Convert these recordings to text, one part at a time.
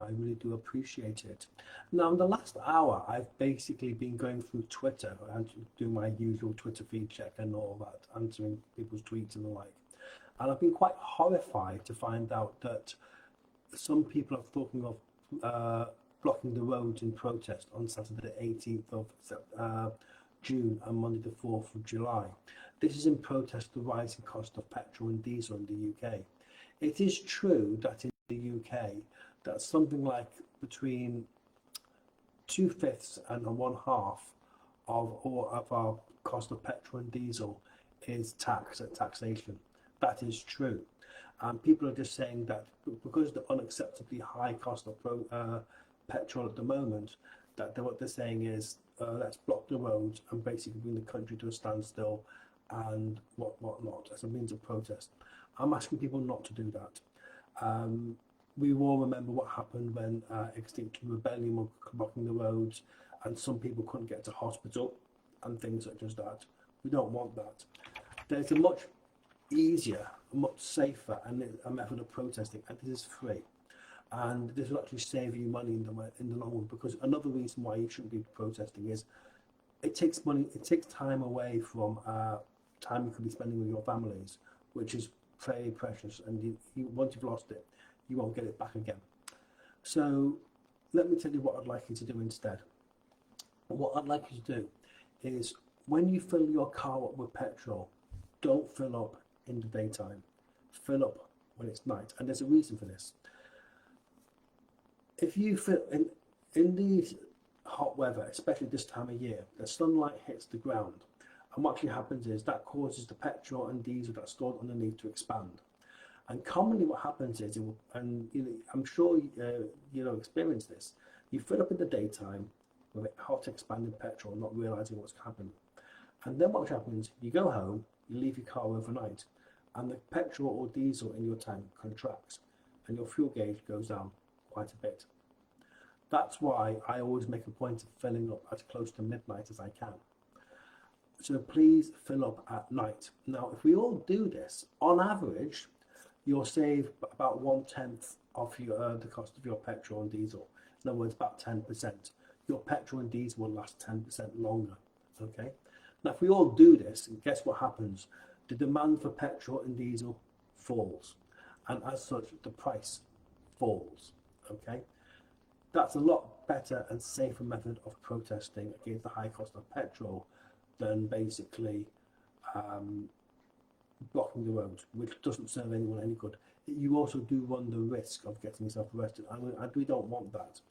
I really do appreciate it. Now, in the last hour, I've basically been going through Twitter and doing my usual Twitter feed check and all that, answering people's tweets and the like. And I've been quite horrified to find out that some people are talking of blocking the roads in protest on Saturday, the 18th of June and Monday, the 4th of July. This is in protest of the rising cost of petrol and diesel in the UK. It is true that in the UK, that something like between 2/5 and one half of all of our cost of petrol and diesel is taxation. That is true. And people are just saying that because of the unacceptably high cost of petrol at the moment, that what they're saying is let's block the roads and basically bring the country to a standstill and whatnot as a means of protest. I'm asking people not to do that. We all remember what happened when Extinction Rebellion were blocking the roads and some people couldn't get to hospital and things such as that. We don't want that. There's a much easier, much safer and a method of protesting, and this is free. And this will actually save you money in the long run, because another reason why you shouldn't be protesting is it takes time away from time you could be spending with your families, which is very precious, and once you've lost it, you won't get it back again. So let me tell you what I'd like you to do instead. What I'd like you to do is when you fill your car up with petrol, don't fill up in the daytime. Fill up when it's night, and there's a reason for this. If you fill in the hot weather, especially this time of year, the sunlight hits the ground, and what actually happens is that causes the petrol and diesel that's stored underneath to expand. And commonly what happens is, and I'm sure you'll experience this, you fill up in the daytime with hot expanding petrol, not realising what's happened. And then what happens, you go home, you leave your car overnight, and the petrol or diesel in your tank contracts, and your fuel gauge goes down quite a bit. That's why I always make a point of filling up as close to midnight as I can. So please fill up at night. Now, if we all do this, on average, you'll save about 1/10 of the cost of your petrol and diesel. In other words, about 10%. Your petrol and diesel will last 10% longer. Okay. Now, if we all do this, guess what happens? The demand for petrol and diesel falls, and as such, the price falls. Okay. That's a lot better and safer method of protesting against the high cost of petrol than basically blocking the roads, which doesn't serve anyone any good. You also do run the risk of getting yourself arrested, and we don't want that.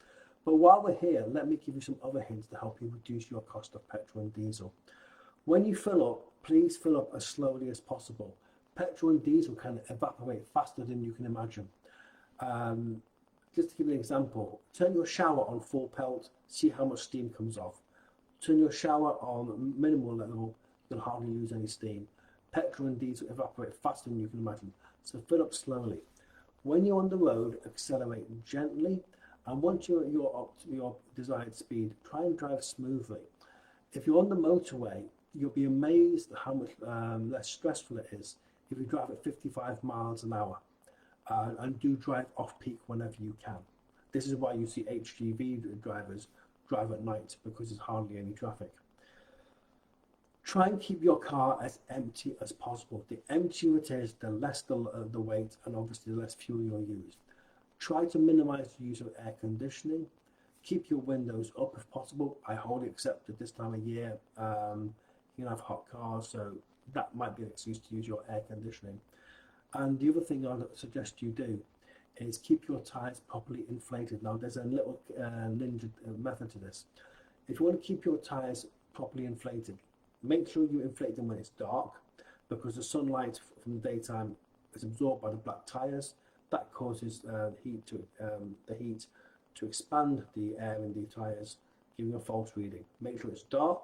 But while we're here, let me give you some other hints to help you reduce your cost of petrol and diesel. When you fill up, please fill up as slowly as possible. Petrol and diesel can evaporate faster than you can imagine. Just to give you an example, turn your shower on full pelt, see how much steam comes off. Turn your shower on minimal level, you'll hardly lose any steam. Petrol and diesel evaporate faster than you can imagine, so fill up slowly. When you're on the road, accelerate gently, and once you're up to your desired speed, try and drive smoothly. If you're on the motorway, you'll be amazed at how much less stressful it is if you drive at 55 miles an hour. And do drive off-peak whenever you can. This is why you see HGV drivers drive at night, because there's hardly any traffic. Try and keep your car as empty as possible. The emptier it is, the less the weight, and obviously the less fuel you'll use. Try to minimize the use of air conditioning. Keep your windows up if possible. I wholly accept that this time of year you have hot cars, so that might be an excuse to use your air conditioning. And the other thing I'd suggest you do is keep your tyres properly inflated. Now, there's a little ninja method to this. If you want to keep your tyres properly inflated, make sure you inflate them when it's dark, because the sunlight from the daytime is absorbed by the black tyres. That causes the heat to expand the air in the tyres, giving a false reading. Make sure it's dark,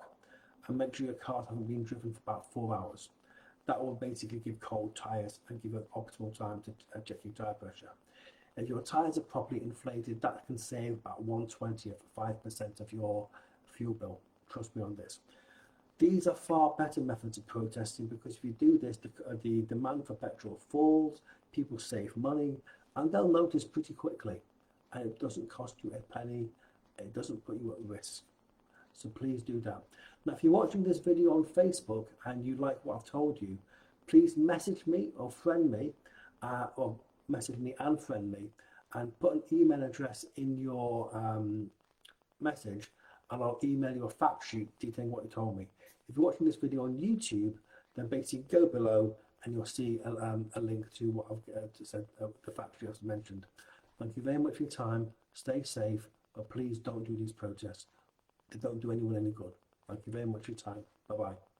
and make sure your car hasn't been driven for about 4 hours. That will basically give cold tyres and give an optimal time to check your tyre pressure. If your tyres are properly inflated, that can save about 1/20 of 5% of your fuel bill. Trust me on this. These are far better methods of protesting, because if you do this, the demand for petrol falls, people save money, and they'll notice pretty quickly. and it doesn't cost you a penny. It doesn't put you at risk. So please do that. Now, if you're watching this video on Facebook and you like what I've told you, please message me or friend me, or message me and friend me, and put an email address in your message, and I'll email you a fact sheet detailing what you told me. If you're watching this video on YouTube, then basically go below and you'll see a link to what I've said, the fact sheet I've mentioned. Thank you very much for your time. Stay safe, but please don't do these protests. They don't do anyone any good. Thank you very much for your time. Bye-bye.